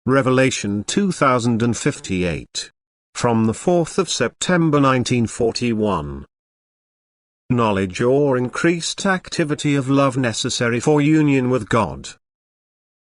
Revelation 2058. From the 4th of September 1941. Knowledge or increased activity of love necessary for union with God.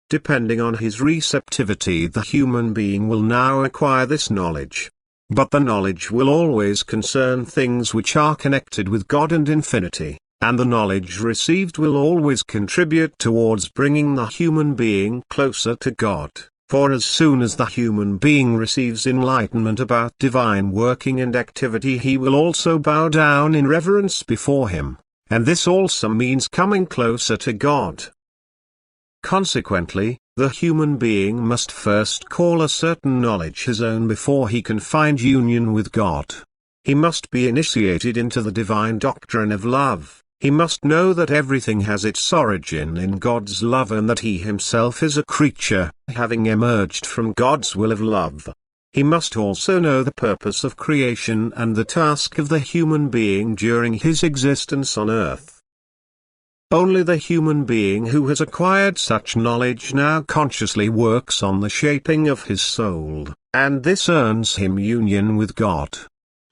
Depending on his receptivity, the human being will now acquire this knowledge. But the knowledge will always concern things which are connected with God and infinity, and the knowledge received will always contribute towards bringing the human being closer to God. For as soon as the human being receives enlightenment about divine working and activity, he will also bow down in reverence before him, and this also means coming closer to God. Consequently, the human being must first call a certain knowledge his own before he can find union with God. He must be initiated into the divine doctrine of love. He must know that everything has its origin in God's love and that he himself is a creature, having emerged from God's will of love. He must also know the purpose of creation and the task of the human being during his existence on earth. Only the human being who has acquired such knowledge now consciously works on the shaping of his soul, and this earns him union with God.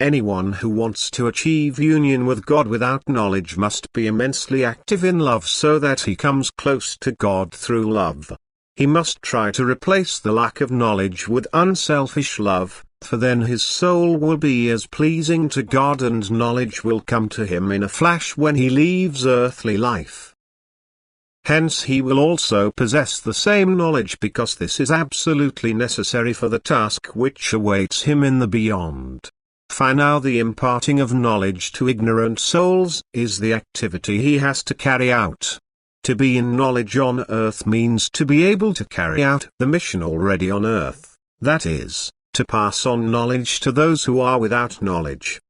Anyone who wants to achieve union with God without knowledge must be immensely active in love so that he comes close to God through love. He must try to replace the lack of knowledge with unselfish love, for then his soul will be as pleasing to God and knowledge will come to him in a flash when he leaves earthly life. Hence he will also possess the same knowledge because this is absolutely necessary for the task which awaits him in the beyond. For now the imparting of knowledge to ignorant souls is the activity he has to carry out. To be in knowledge on earth means to be able to carry out the mission already on earth, that is, to pass on knowledge to those who are without knowledge.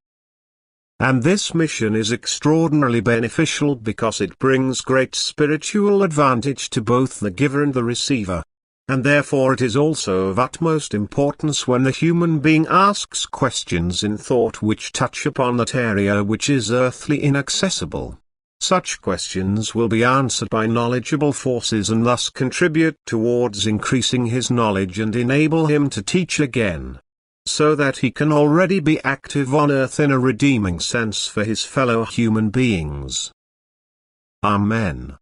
And this mission is extraordinarily beneficial because it brings great spiritual advantage to both the giver and the receiver. And therefore it is also of utmost importance when the human being asks questions in thought which touch upon that area which is earthly inaccessible. Such questions will be answered by knowledgeable forces and thus contribute towards increasing his knowledge and enable him to teach again, so that he can already be active on earth in a redeeming sense for his fellow human beings. Amen.